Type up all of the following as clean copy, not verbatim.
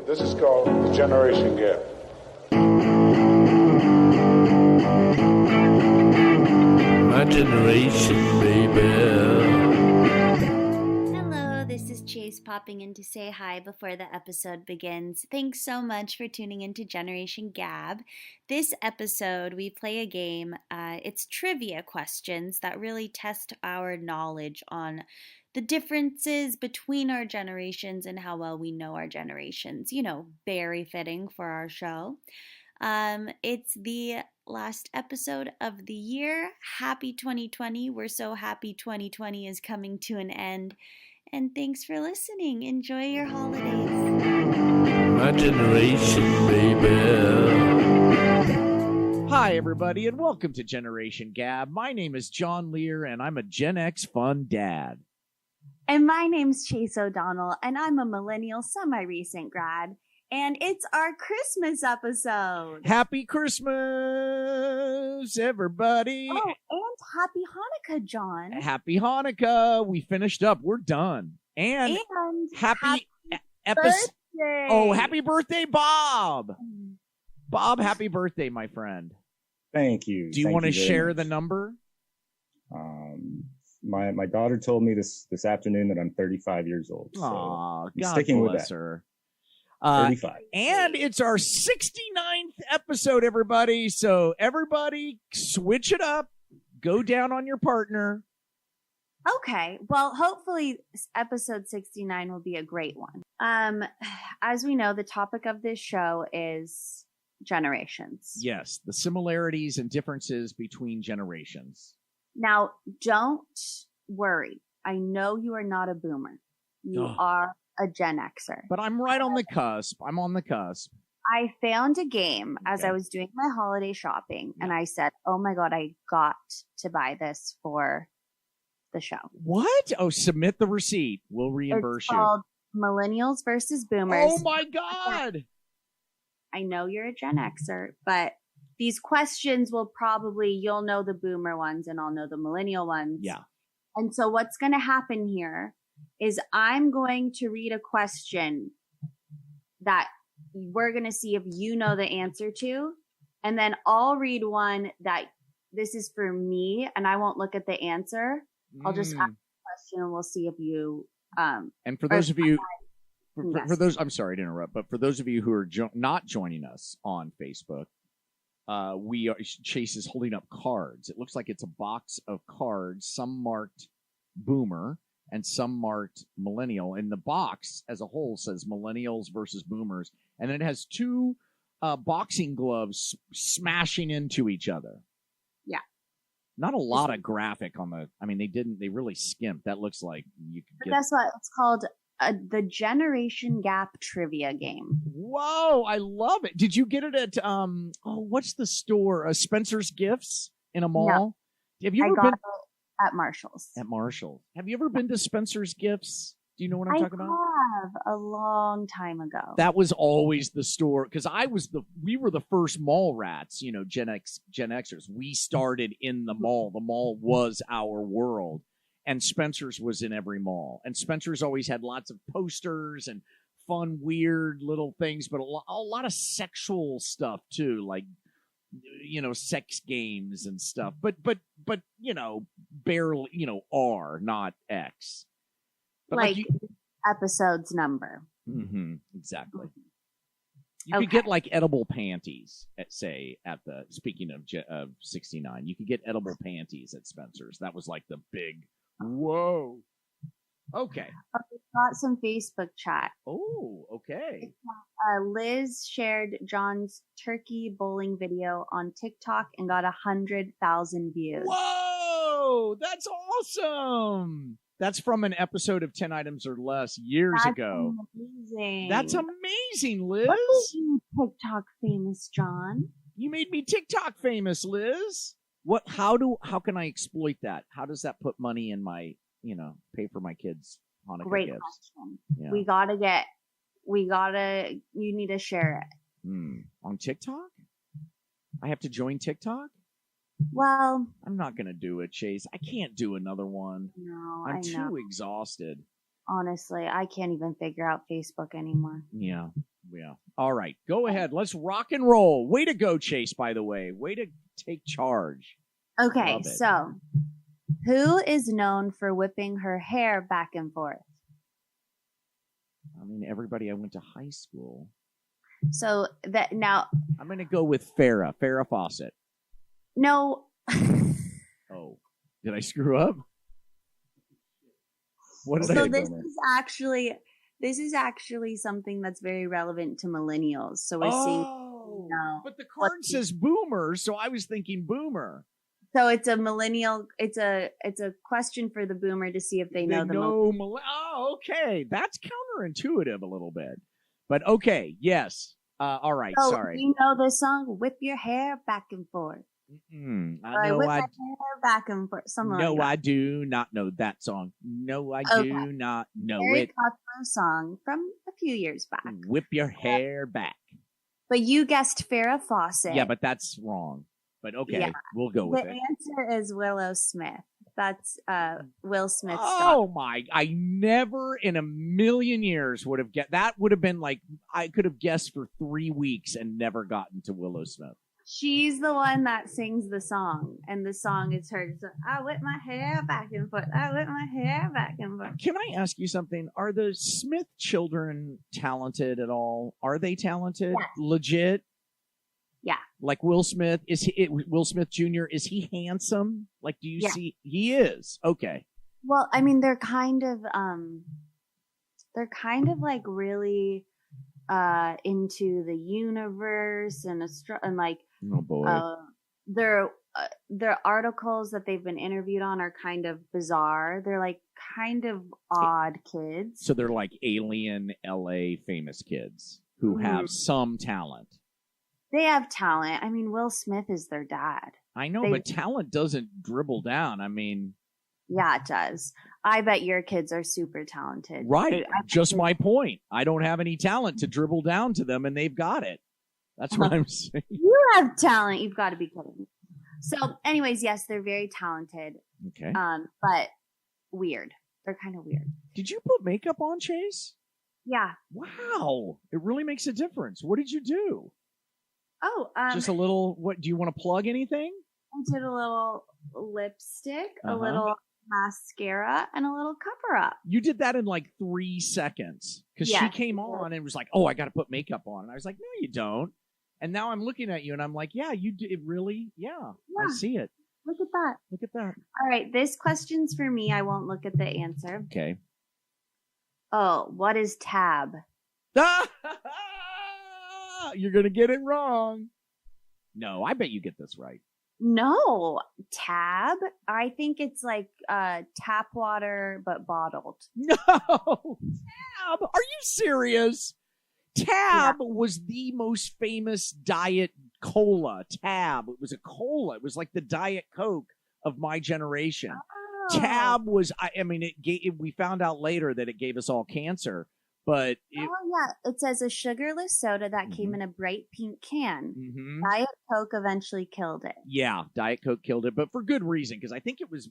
This is called the generation gap. My generation, baby. Hello, this is Chase popping in to say hi before the episode begins. Thanks so much for tuning into Generation Gab. This episode, we play a game. It's trivia questions that really test our knowledge on the differences between our generations and how well we know our generations. You know, very fitting for our show. It's the last episode of the year. Happy 2020. We're so happy 2020 is coming to an end. And thanks for listening. Enjoy your holidays. My generation, baby. Hi, everybody, and welcome to Generation Gab. My name is John Lehr, and I'm a Gen X fun dad. And my name's Chase O'Donnell, and I'm a millennial semi-recent grad. And it's our Christmas episode. Happy Christmas, everybody. Oh, and happy Hanukkah, John. Happy Hanukkah. We finished up. We're done. And happy episode. Oh, happy birthday, Bob. Bob, happy birthday, my friend. Thank you. Do you want to share the number? My daughter told me this afternoon that I'm 35 years old. So Aw, I'm God sticking with bless that. her. 35. And it's our 69th episode, everybody. So everybody switch it up. Go down on your partner. Okay. Well, hopefully episode 69 will be a great one. As we know, the topic of this show is generations. Yes, the similarities and differences between generations. Now, don't worry. I know you are not a boomer. You are a Gen X'er. But I'm right on the cusp. I'm on the cusp. I found a game as I was doing my holiday shopping, and I said, oh my God, I got to buy this for the show. What? Oh, submit the receipt. We'll reimburse It's called Millennials versus Boomers. Oh my God. I know you're a Gen X'er, but these questions will you'll know the boomer ones and I'll know the millennial ones. Yeah. And so what's going to happen here is I'm going to read a question that we're going to see if you know the answer to. And then I'll read one that this is for me and I won't look at the answer. I'll just ask the question and we'll see if you, and for those of you, for those, I'm sorry to interrupt, but for those of you who are not joining us on Facebook, Chase is holding up cards. It looks like it's a box of cards, some marked boomer and some marked millennial. And the box as a whole says millennials versus boomers. And then it has two boxing gloves smashing into each other. Yeah. Not a lot of graphic on they really skimped. That looks like you could get. That's what it's called. The Generation Gap trivia game. Whoa, I love it. Did you get it at what's the store? Spencer's Gifts in a mall? No. Have you ever been at Marshall's? At Marshall. Have you ever been to Spencer's Gifts? Do you know what I'm talking about? I have a long time ago. That was always the store because we were the first mall rats, Gen X'ers. We started in the mall. The mall was our world. And Spencer's was in every mall. And Spencer's always had lots of posters and fun, weird little things, but a lot of sexual stuff too, like, sex games and stuff. But barely, R, not X. But like episode's number. Mm-hmm, exactly. You could get like edible panties speaking of 69, you could get edible panties at Spencer's. That was like the big, whoa. Okay. We've got some Facebook chat. Oh, okay. Liz shared John's turkey bowling video on TikTok and got 100,000 views. Whoa, that's awesome. That's from an episode of 10 Items or Less years ago. Amazing. That's amazing, Liz. What made you TikTok famous, John? You made me TikTok famous, Liz. How can I exploit that? How does that put money in my, pay for my kids' Hanukkah Great gifts? question. Yeah. You need to share it. On TikTok? I have to join TikTok? Well, I'm not going to do it, Chase. I can't do another one. No, I'm too exhausted. Honestly, I can't even figure out Facebook anymore. Yeah. All right, go ahead. Let's rock and roll. Way to go, Chase, by the way. Way to take charge. Okay, Love it. so who is known for whipping her hair back and forth? I mean, everybody I went to high school. So that now, I'm going to go with Farrah Fawcett. no. Oh, did I screw up? What did So I this is actually something that's very relevant to millennials. So we're seeing. No. But the card says Boomer, so I was thinking Boomer. So it's a millennial. It's a question for the Boomer to see if they know the. Oh, okay. That's counterintuitive a little bit, but okay. Yes. All right. So sorry. you know the song "Whip Your Hair Back and Forth." I know. Whip my hair back and forth. Something no, like that. I do not know that song. No, I do not know Very it. popular song from a few years back. Whip your hair back. But you guessed Farrah Fawcett. Yeah, but that's wrong. But okay, Yeah. we'll go with The it. answer is Willow Smith. That's Will Smith's Oh my! I never in a million years would have guessed. That would have been like I could have guessed for 3 weeks and never gotten to Willow Smith. She's the one that sings the song, and the song is her. So, I whip my hair back and forth. I whip my hair back and forth. Can I ask you something? Are the Smith children talented at all? Are they talented? Yes. Legit? Yeah. Like Will Smith? Is he Will Smith Jr.? Is he handsome? Like, do you see? He is. Okay. Well, I mean, they're kind of like really into the universe and like. Oh boy. Their articles that they've been interviewed on are kind of bizarre. They're like kind of odd kids. So they're like alien LA famous kids who have some talent. They have talent. I mean, Will Smith is their dad. I know, but talent doesn't dribble down. I mean, yeah, it does. I bet your kids are super talented. Right. Just my point. I don't have any talent to dribble down to them, and they've got it. That's what I'm saying. You have talent. You've got to be kidding me. So, anyways, yes, they're very talented. Okay. But weird. They're kind of weird. Did you put makeup on, Chase? Yeah. Wow. It really makes a difference. What did you do? Oh, just a little. What do you want to plug anything? I did a little lipstick, a little mascara, and a little cover up. You did that in like 3 seconds because she came on and was like, "Oh, I got to put makeup on," and I was like, "No, you don't." And now I'm looking at you and I'm like, "Yeah, you did really. Yeah, I see it. Look at that. Look at that." All right, this question's for me. I won't look at the answer. Okay. Oh, what is tab? You're going to get it wrong. No, I bet you get this right. No, tab? I think it's like tap water, but bottled. No, Tab. Are you serious? Tab was the most famous diet cola. Tab. It was a cola. It was like the Diet Coke of my generation. Oh. Tab was, I mean, we found out later that it gave us all cancer. But it says a sugarless soda that came in a bright pink can. Diet Coke eventually killed it. Yeah, Diet Coke killed it, but for good reason, because I think it was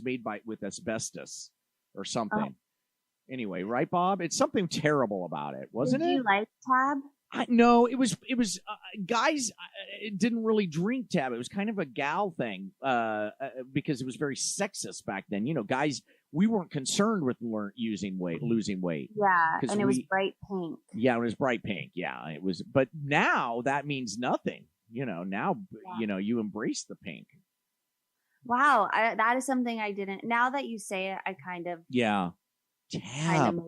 made with asbestos or something. Oh. Anyway, right, Bob? It's something terrible about it, wasn't it? Did you like Tab? No, it was guys didn't really drink Tab. It was kind of a gal thing because it was very sexist back then. You know, guys, we weren't concerned with losing weight. Yeah, and it was bright pink. Yeah, it was bright pink. Yeah, it was. But now that means nothing. You know, now you embrace the pink. Wow, that is something I didn't. Now that you say it, I kind of Tab.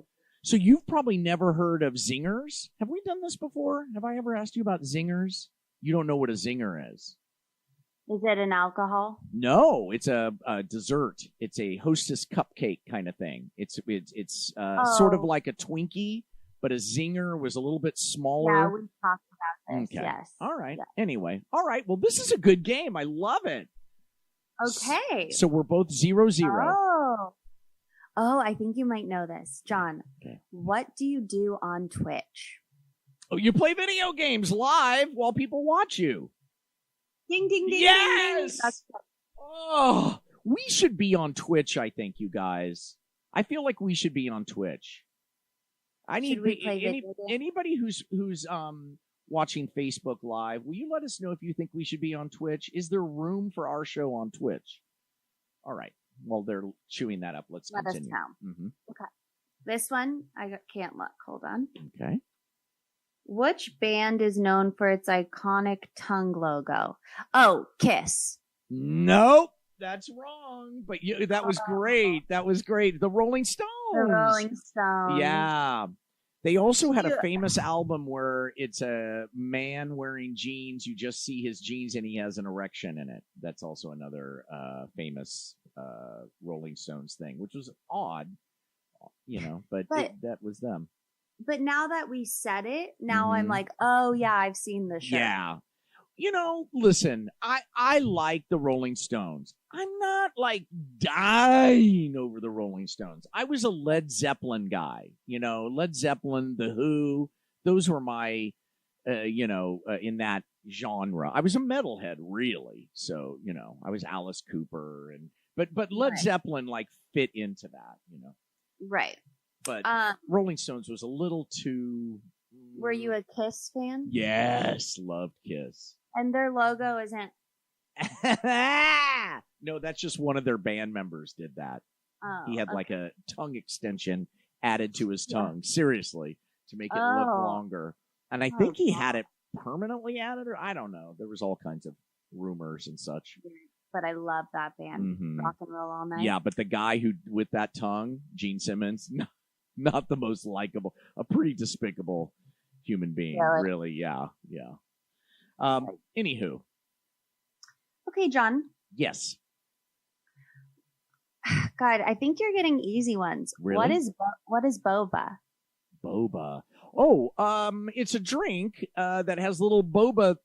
So you've probably never heard of zingers. Have we done this before? Have I ever asked you about zingers? You don't know what a zinger is. Is it an alcohol? No, it's a dessert. It's a Hostess cupcake kind of thing. It's sort of like a Twinkie, but a zinger was a little bit smaller. Yeah, we talked about this. Okay. Yes. All right. Yeah. Anyway. All right. Well, this is a good game. I love it. Okay. So we're both 0-0. Oh, I think you might know this. John, okay. What do you do on Twitch? Oh, you play video games live while people watch you. Ding, ding, ding. Yes! Ding. Oh, we should be on Twitch, I think, you guys. I feel like we should be on Twitch. I need Should we play video game? anybody who's watching Facebook Live. Will you let us know if you think we should be on Twitch? Is there room for our show on Twitch? All right. While they're chewing that up, let's continue. Let us know. Mm-hmm. Okay. This one, can't look. Hold on. Okay. Which band is known for its iconic tongue logo? Oh, Kiss. Nope. That's wrong. But that was great. That was great. The Rolling Stones. The Rolling Stones. Yeah. They also had a famous album where it's a man wearing jeans. You just see his jeans and he has an erection in it. That's also another famous Rolling Stones thing, which was odd, but that was them. But now that we said it, now I'm like, oh, yeah, I've seen the show. Yeah. Listen, I like the Rolling Stones. I'm not like dying over the Rolling Stones. I was a Led Zeppelin guy, Led Zeppelin, The Who. Those were my, in that genre. I was a metalhead, really. So, I was Alice Cooper but Led Zeppelin fit into that, Right. But Rolling Stones was a little too. Were you a Kiss fan? Yes, loved Kiss. And their logo isn't. No, that's just one of their band members did that. Oh, he had a tongue extension added to his tongue, seriously, to make it look longer. And I think he had it permanently added, or I don't know. There was all kinds of rumors and such. But I love that band, Rock and Roll All Night. Yeah, but the guy who with that tongue, Gene Simmons, not the most likable, a pretty despicable human being, really. Yeah. Anywho. Okay, John. Yes. God, I think you're getting easy ones. Really? What is boba? Boba. Oh, it's a drink that has little boba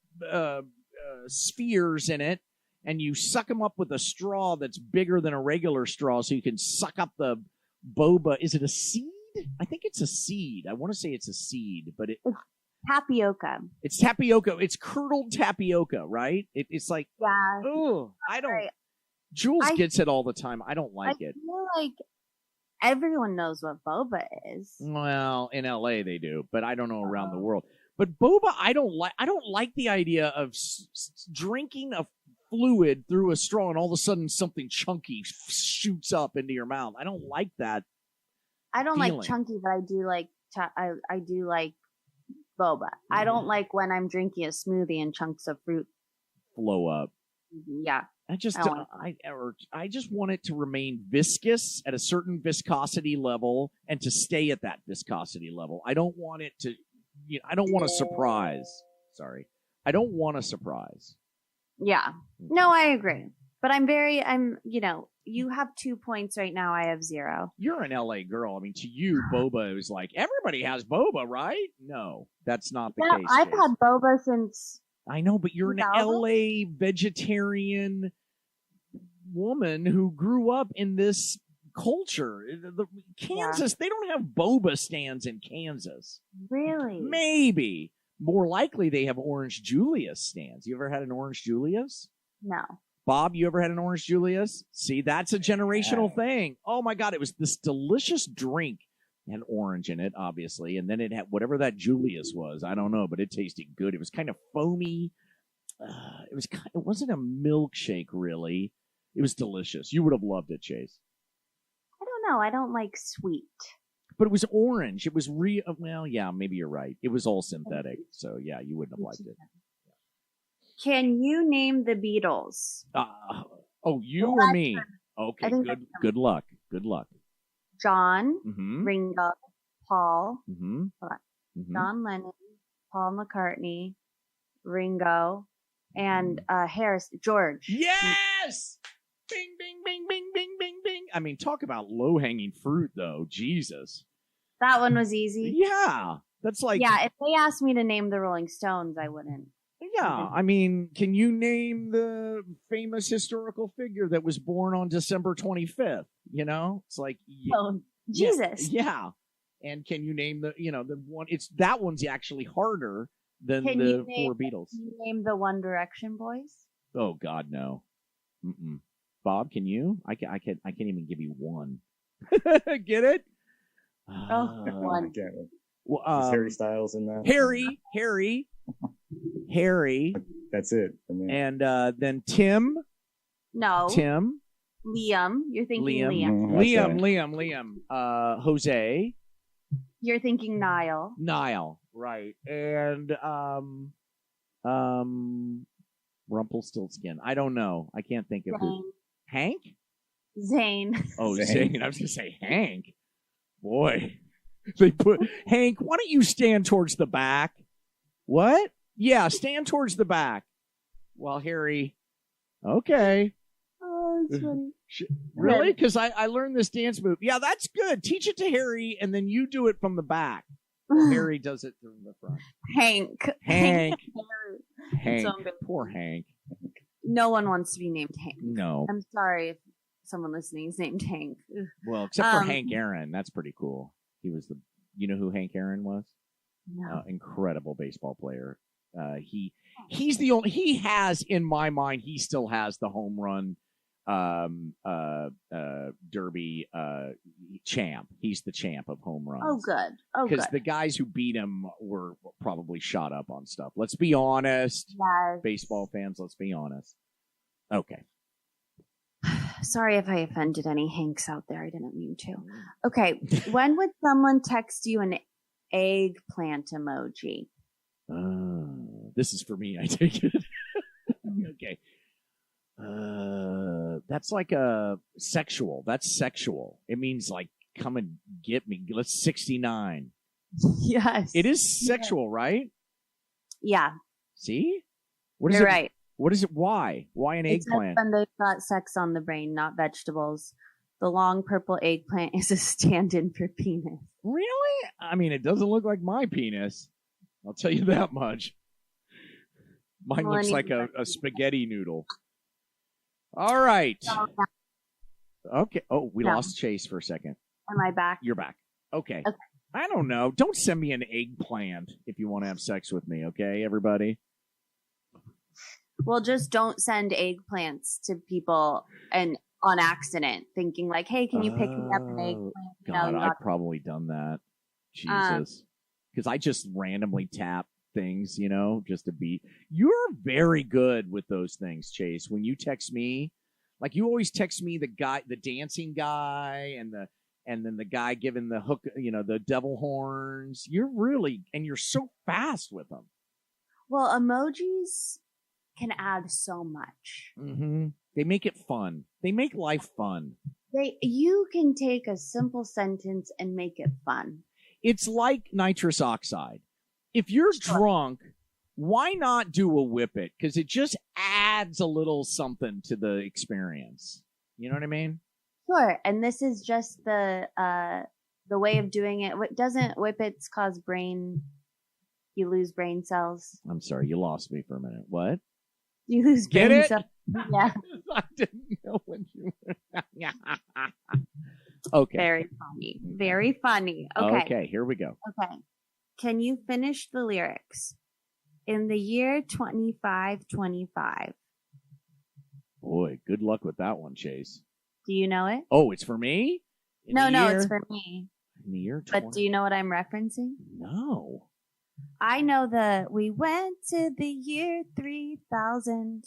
spheres in it, and you suck them up with a straw that's bigger than a regular straw, so you can suck up the boba. Is it a seed? I think it's a seed. I want to say it's a seed, but it's tapioca. It's tapioca. It's curdled tapioca, right? It's like, oh, I don't. Right. Jules gets it all the time. I don't like it. I feel like everyone knows what boba is. Well, in LA they do, but I don't know around the world. But boba, I don't like. I don't like the idea of drinking a fluid through a straw and all of a sudden something chunky shoots up into your mouth. I don't like that. I don't like chunky, but I do like I do like boba. I don't like when I'm drinking a smoothie and chunks of fruit flow up. Yeah. I just want it to remain viscous at a certain viscosity level and to stay at that viscosity level. I don't want it to I don't want a surprise. Sorry. I don't want a surprise. Yeah. No, I agree. But you have 2 points right now. I have 0. You're an LA girl. I mean, to you, boba is like, everybody has boba, right? No, that's not the case. I've had boba since. I know, but you're 2000? An LA vegetarian woman who grew up in this culture. Kansas, they don't have boba stands in Kansas. Really? Maybe. More likely they have Orange Julius stands. You ever had an Orange Julius? No. Bob, you ever had an Orange Julius? See, that's a generational thing. Oh, my God. It was this delicious drink. It had orange in it, obviously. And then it had whatever that Julius was. I don't know, but it tasted good. It was kind of foamy. It wasn't a milkshake, really. It was delicious. You would have loved it, Chase. I don't know. I don't like sweet. But it was orange. It was well, yeah, maybe you're right. It was all synthetic. So, yeah, you wouldn't have liked it. Can you name the Beatles? You or me? Okay, good luck. Good luck. John, Ringo, Paul, John Lennon, Paul McCartney, Ringo, and George. Yes! Bing, bing, bing, bing, bing, bing, bing. I mean, talk about low-hanging fruit, though. Jesus. That one was easy. Yeah. That's like... Yeah, if they asked me to name the Rolling Stones, I wouldn't. Yeah, I mean, can you name the famous historical figure that was born on December 25th? It's like... Jesus. Yeah. And can you name the one... That one's actually harder than the four Beatles. Can you name the One Direction boys? Oh, God, no. Bob, can you? I can't even give you one. Get it? One. Again, Well, is Harry Styles in that? Harry, That's it for me. and then Tim. No. Tim. Liam. You're thinking Liam. Liam. Okay. Jose. You're thinking Niall. Niall. Right. And Rumpelstiltskin. I don't know. I can't think of who. Hank? Zane. Oh, Zane. I was gonna say Hank. Boy. They put Hank, why don't you stand towards the back? What? Yeah, stand towards the back. While Harry. Okay. Oh, that's funny. Really? Because I learned this dance move. Yeah, that's good. Teach it to Harry, and then you do it from the back. Harry does it from the front. Hank. Hank. So Poor Hank. no one wants to be named Hank. No. I'm sorry if someone listening is named Hank. Ugh. Well, except for Hank Aaron. That's pretty cool. He was the. You know who Hank Aaron was? No. Incredible baseball player. He's the only. He has, in my mind, he still has the home run derby champ. He's the champ of home runs. Oh, good. Oh, good. Because the guys who beat him were probably shot up on stuff. Let's be honest. Yes. Baseball fans, let's be honest. Okay. Sorry if I offended any Hanks out there. I didn't mean to. Okay. When would someone text you an eggplant emoji? This is for me, I take it. Okay. That's like a sexual. That's sexual. It means like, come and get me. Let's 69. Yes. It is sexual, right? Yeah. See? What is You're it? right. What is it? Why? Why an eggplant? When they've got sex on the brain, not vegetables. The long purple eggplant is a stand-in for penis. Really? I mean, it doesn't look like my penis. I'll tell you that much. Mine looks like a spaghetti noodle. All right. Okay. Oh, we lost Chase for a second. Am I back? You're back. Okay. I don't know. Don't send me an eggplant if you want to have sex with me, okay, everybody? Well, just don't send eggplants to people and on accident, thinking like, "Hey, can you pick me up an eggplant?" God, I've probably done that. Jesus, because I just randomly tap things, just to be. You're very good with those things, Chase. When you text me, like you always text me the dancing guy, and then the guy giving the hook, the devil horns. You're so fast with them. Well, emojis can add so much. Mm-hmm. They make it fun. They make life fun. You can take a simple sentence and make it fun. It's like nitrous oxide. If you're drunk, why not do a whip it? Because it just adds a little something to the experience. You know what I mean? Sure. And this is just the way of doing it. Doesn't whippets cause you lose brain cells? I'm sorry, you lost me for a minute. What? You lose Get brain it? cells. Yeah. I didn't know when you Okay. Very funny. Very funny. Okay. Okay, here we go. Okay. Can you finish the lyrics? In the year 2525. Boy, good luck with that one, Chase. Do you know it? Oh, it's for me? No, it's for me. In the year 20... But do you know what I'm referencing? No. I know we went to the year 3000.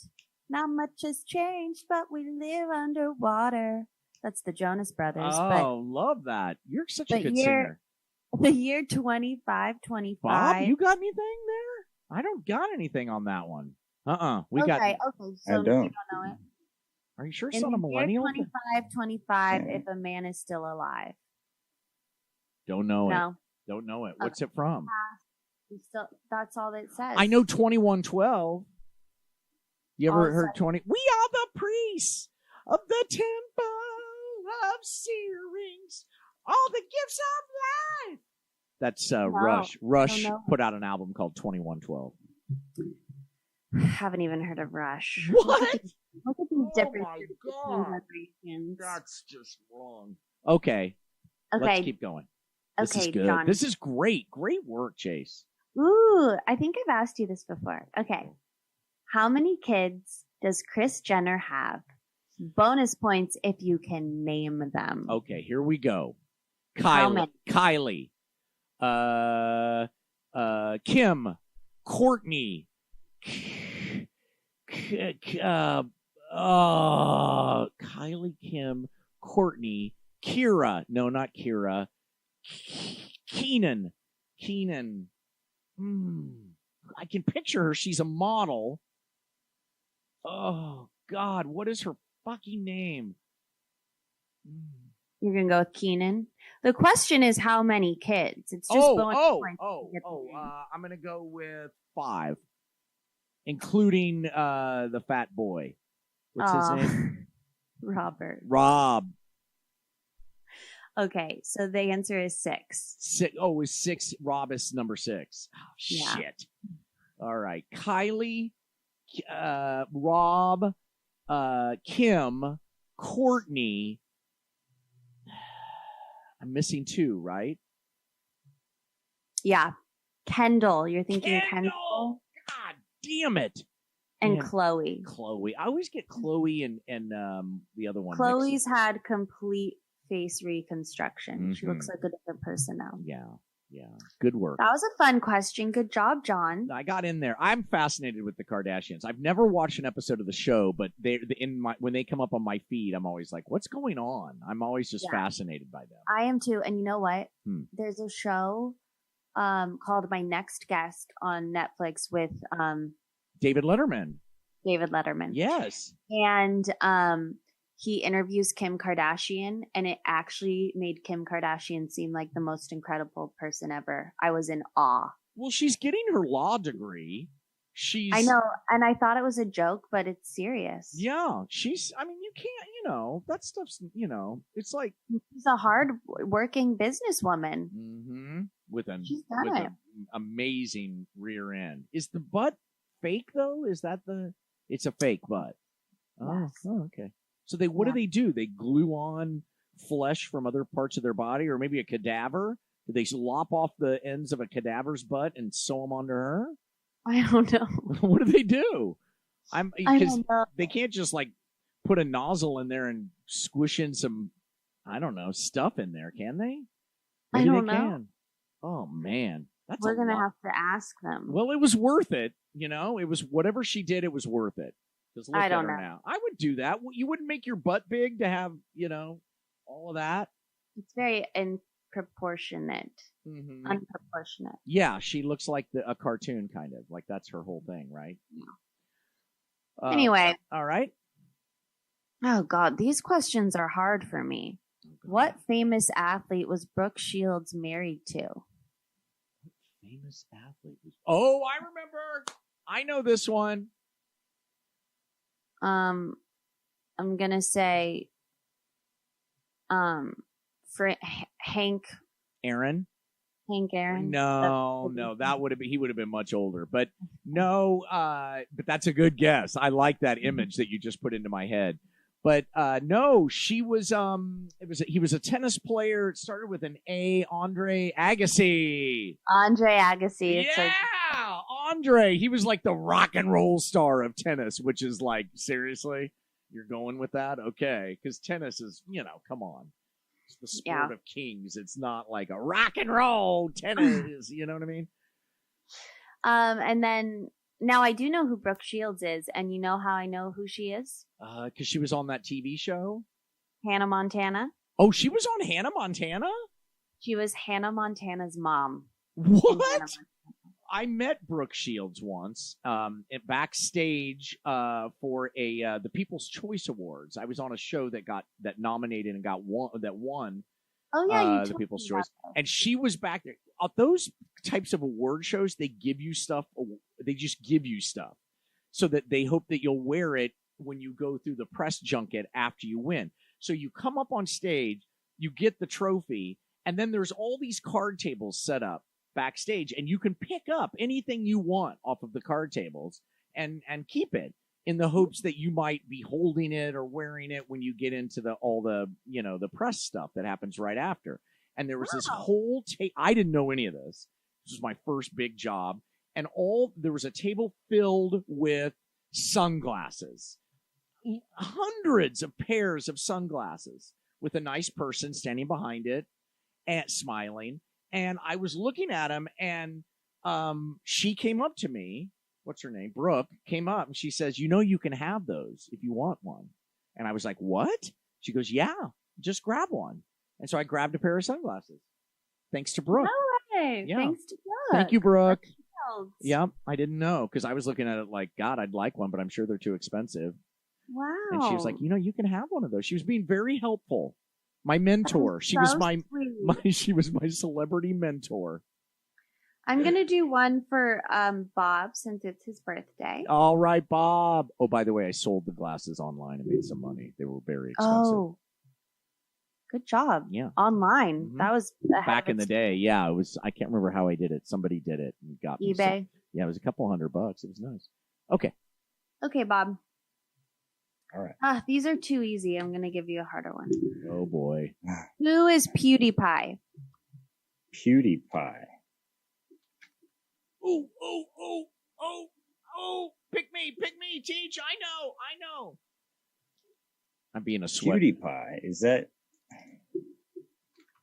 Not much has changed, but we live underwater. That's the Jonas Brothers. Oh, love that. You're such a good singer. The year 2525. Bob, you got anything there? I don't got anything on that one. We got. Okay, so you don't know it. Are you sure it's not a millennial? In the year 2525, if a man is still alive. Don't know it. No. Don't know it. What's it from? That's all it says. I know 2112. You ever heard 20? We are the priests of the temple of Syrinx. All the gifts of life. That's Rush. Rush put out an album called 2112. Haven't even heard of Rush. What? Look at these different generations. That's just wrong. Okay. Let's keep going. This is good. John. This is great. Great work, Chase. Ooh, I think I've asked you this before. Okay. How many kids does Kris Jenner have? Bonus points if you can name them. Okay, here we go. How many? Kylie, Kim, Courtney, Kylie, Kim, Courtney, Kira. No, not Kira. Keenan. I can picture her. She's a model. Oh, God. What is her fucking name? You're going to go with Keenan? The question is how many kids? It's just bonus points to get the name. I'm going to go with 5, including the fat boy. What's his name? Robert. Rob. Okay, so the answer is 6. It was 6. Rob is number 6. Oh, Yeah. shit. All right. Kylie, Rob, Kim, Courtney. I'm missing 2, right? Yeah. Kendall. You're thinking Kendall? God damn it. And Man. Chloe. Chloe. I always get Chloe and the other one. Chloe's had complete face reconstruction. She looks like a different person now. Yeah. Good work. That was a fun question. Good job, John. I got in there. I'm fascinated with the Kardashians. I've never watched an episode of the show, but when they come up on my feed, I'm always like, what's going on? I'm always just fascinated by them. I am too. And you know what? There's a show called My Next Guest on Netflix with David Letterman. Yes. And he interviews Kim Kardashian, and it actually made Kim Kardashian seem like the most incredible person ever. I was in awe. Well, she's getting her law degree. I know, and I thought it was a joke, but it's serious. Yeah, you can't, that stuff's, it's like. She's a hard-working businesswoman. Mm-hmm. With an amazing rear end. Is the butt fake, though? Is that it's a fake butt? Yes. Oh, okay. So what do? They glue on flesh from other parts of their body, or maybe a cadaver? Do they lop off the ends of a cadaver's butt and sew them onto her? I don't know. What do they do? I don't know. They can't just put a nozzle in there and squish in some, I don't know, stuff in there, can they? Maybe I don't they know. Can. Oh man, we're gonna have to ask them. Well, it was worth it. It was whatever she did. It was worth it. Just look I don't at her know. now. I would do that. You wouldn't make your butt big to have, all of that. It's very unproportionate. Mm-hmm. Unproportionate. Yeah, she looks like a cartoon, kind of. Like that's her whole thing, right? Yeah. Anyway. All right. Oh, God. These questions are hard for me. What famous athlete was Brooke Shields married to? What famous athlete was... Oh, I remember. I know this one. I'm gonna say, Hank Aaron. No, that would have been, he would have been much older, but no, but that's a good guess. I like that image that you just put into my head. But no, she was he was a tennis player. It started with an A, Andre Agassi. Yeah, Andre. He was like the rock and roll star of tennis, which is like, seriously, you're going with that? Okay, because tennis is, come on. It's the sport of kings. It's not like a rock and roll tennis. You know what I mean? And then now I do know who Brooke Shields is, and you know how I know who she is? Because she was on that TV show? Hannah Montana. Oh, she was on Hannah Montana? She was Hannah Montana's mom. What? I met Brooke Shields once backstage for the People's Choice Awards. I was on a show that nominated and won. Oh yeah, the People's Choice, and she was back there. Those types of award shows, they give you stuff. They just give you stuff so that they hope that you'll wear it when you go through the press junket after you win. So you come up on stage, you get the trophy, and then there's all these card tables set up backstage, and you can pick up anything you want off of the card tables and keep it in the hopes that you might be holding it or wearing it when you get into all the press stuff that happens right after. And there was this whole I didn't know any of this. This was my first big job, and there was a table filled with sunglasses, hundreds of pairs of sunglasses with a nice person standing behind it. and smiling. And I was looking at him, and she came up to me. What's her name? Brooke came up, and she says, you can have those if you want one. And I was like, what? She goes, yeah, just grab one. And so I grabbed a pair of sunglasses. Thanks to Brooke. No way. Yeah. Thanks to Brooke. Thank you, Brooke. That's Yep, I didn't know because I was looking at it like, God, I'd like one, but I'm sure they're too expensive. Wow. And she was like, you can have one of those. She was being very helpful. My mentor. She was she was my celebrity mentor. I'm gonna do one for Bob since it's his birthday. All right, Bob. Oh, by the way, I sold the glasses online and made some money. They were very expensive. Oh, good job. Yeah, online. Mm-hmm. That was back in the day. Yeah, it was. I can't remember how I did it. Somebody did it and got me eBay. Yeah, it was a couple $100. It was nice. Okay, Bob. All right. These are too easy. I'm gonna give you a harder one. Oh boy. Who is PewDiePie? PewDiePie. Oh, pick me, Teach. I know. I'm being a sweat. PewDiePie, is that?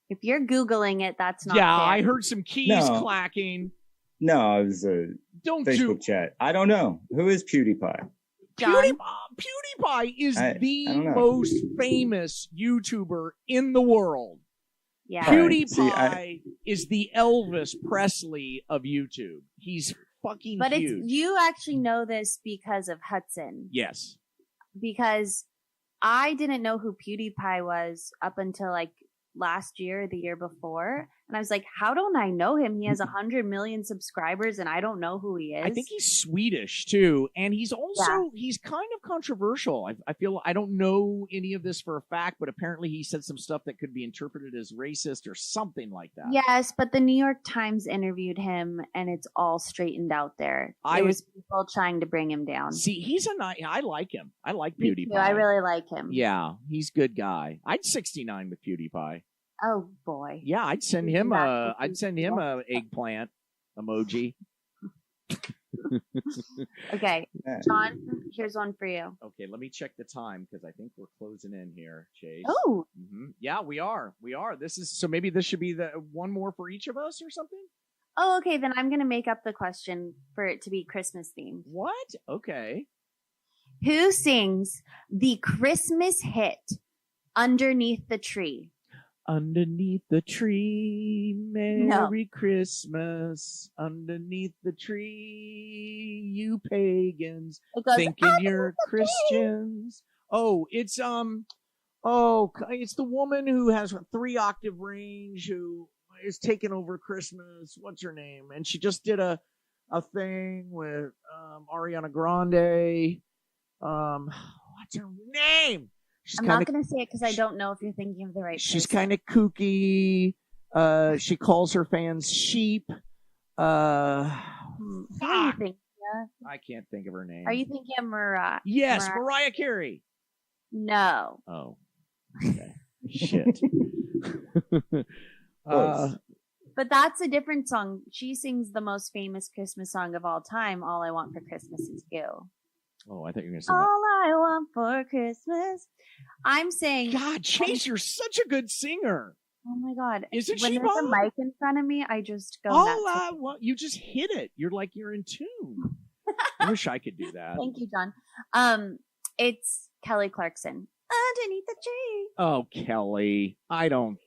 If you're Googling it, that's not fair. I heard some keys clacking. No, it was a Facebook chat. I don't know. Who is PewDiePie? PewDiePie is the most famous YouTuber in the world. Yeah. PewDiePie is the Elvis Presley of YouTube. He's fucking but huge. You actually know this because of Hudson. Yes. Because I didn't know who PewDiePie was up until like last year or the year before. And I was like, how don't I know him? He has 100 million subscribers and I don't know who he is. I think he's Swedish too. And he's also, he's kind of controversial. I feel, I don't know any of this for a fact, but apparently he said some stuff that could be interpreted as racist or something like that. Yes, but the New York Times interviewed him and it's all straightened out there. It was people trying to bring him down. See, I like him. I like PewDiePie. I really like him. Yeah, he's a good guy. I'd 69 with PewDiePie. Oh boy. Yeah, I'd send him a eggplant emoji. Okay, John, here's one for you. Okay, let me check the time because I think we're closing in here, Chase. Oh. Mm-hmm. Yeah, we are. This is so maybe this should be the one more for each of us or something. Oh, okay. Then I'm gonna make up the question for it to be Christmas themed. What? Okay. Who sings the Christmas hit "Underneath the Tree"? Underneath the tree, Merry Christmas. Underneath the tree, you pagans, thinking you're Christians. Oh, it's it's the woman who has a 3-octave range who is taking over Christmas. What's her name? And she just did a thing with Ariana Grande. What's her name? I'm not going to say it because I don't know if you're thinking of the right person. She's kind of kooky. She calls her fans sheep. What do you think? I can't think of her name. Are you thinking of Mariah? Yes, Mariah Carey. No. Oh. Okay. Shit. But that's a different song. She sings the most famous Christmas song of all time, All I Want for Christmas Is You. Oh, I thought you were going to say All I want for Christmas. I'm saying... God, Chase, you're such a good singer. Oh, my God. Isn't when she, there's Bob? a mic in front of me, I just go All nuts. I want... You just hit it. You're like you're in tune. I wish I could do that. Thank you, John. It's Kelly Clarkson. Underneath the tree. Oh, Kelly. I don't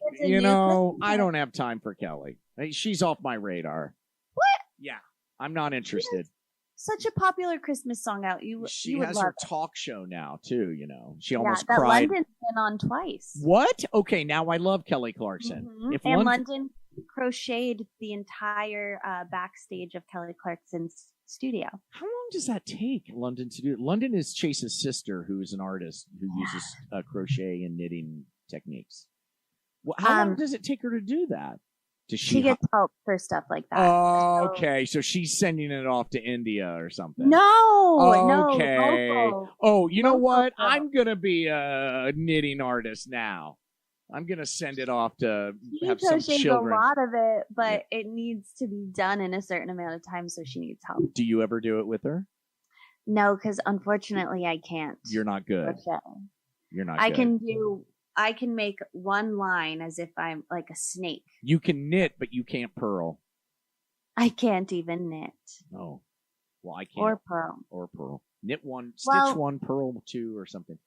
have time for Kelly. She's off my radar. What? Yeah. I'm not interested. Such a popular Christmas song out. She would has love her it. talk show now too. She almost that cried. London's been on twice. What? Okay, now I love Kelly Clarkson. Mm-hmm. London crocheted the entire backstage of Kelly Clarkson's studio. How long does that take, London, to do it? London is Chase's sister, who is an artist who uses crochet and knitting techniques. Well, how long does it take her to do that? She gets help for stuff like that. Oh, okay. So she's sending it off to India or something. No, okay. No. Oh, you know what? I'm going to be a knitting artist now. I'm going to send it off to have some children. A lot of it, but it needs to be done in a certain amount of time, so she needs help. Do you ever do it with her? No, because unfortunately I can't. You're not good. Crochet. You're not I good. can do I can make one line as if I'm like a snake. You can knit, but you can't purl. I can't even knit. Oh. Well, I can't. Or purl. Or purl. Knit one, stitch one, purl two, or something.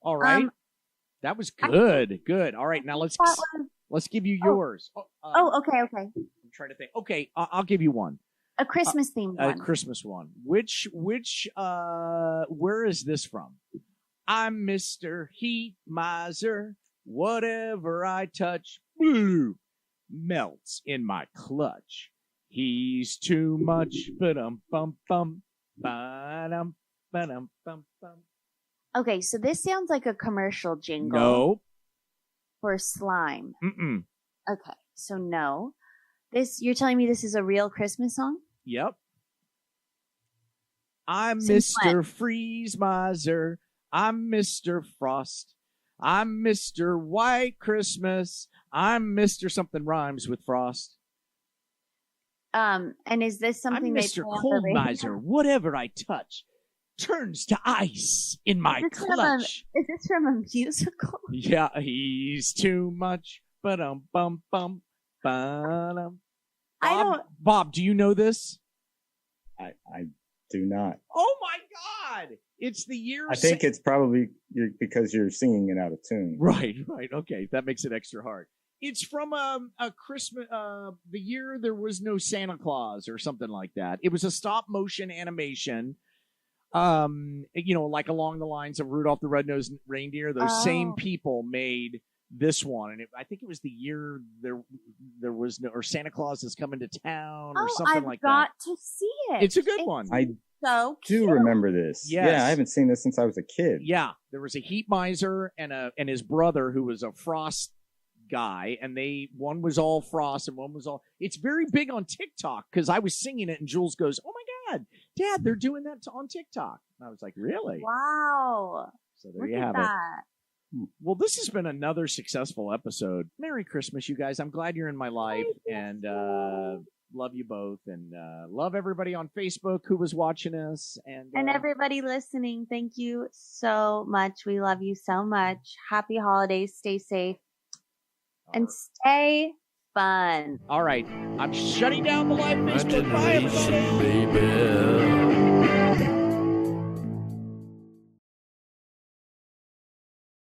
All right. That was good. Good. All right. Now let's give you yours. Okay. I'm trying to think. Okay. I'll give you one. A Christmas themed one. A Christmas one. Which, where is this from? I'm Mr. Heat Miser. Whatever I touch, blue, melts in my clutch. He's too much. Ba-dum-bum-bum. Ba-dum, ba-dum-bum-bum. Okay, so this sounds like a commercial jingle. No. For slime. Mm-mm. Okay, so no. You're telling me this is a real Christmas song? Yep. I'm Since Mr. when? Freeze Miser. I'm Mr. Frost. I'm Mr. White Christmas. I'm Mr. something rhymes with Frost. And is this something I'm they Mr. play on the Cold radio? Miser. Whatever I touch turns to ice in my clutch. Is this from a musical? Yeah, he's too much. Ba-dum-bum-bum. Ba-dum. Bob, do you know this? I do not. Oh my God! It's the year. I think it's probably because you're singing it out of tune. Right. Okay, that makes it extra hard. It's from a Christmas, the year there was no Santa Claus or something like that. It was a stop motion animation, like along the lines of Rudolph the Red-Nosed Reindeer. Those same people made this one, and I think it was the year there was no, or Santa Claus is coming to town or something like that. I've got to see it. It's a good one. I so do remember this. Yes. Yeah, I haven't seen this since I was a kid. Yeah, there was a Heat Miser and his brother who was a Frost guy, and one was all Frost and one was all. It's very big on TikTok because I was singing it and Jules goes, "Oh my God, Dad, they're doing that on TikTok." And I was like, "Really?" Wow. So there you have it. Well, this has been another successful episode. Merry Christmas, you guys. I'm glad you're in my life, and love you both, and love everybody on Facebook who was watching us. And everybody listening, thank you so much. We love you so much. Happy holidays. Stay safe. And stay fun. All right. I'm shutting down the live My Facebook. Bye, generation, everybody. baby.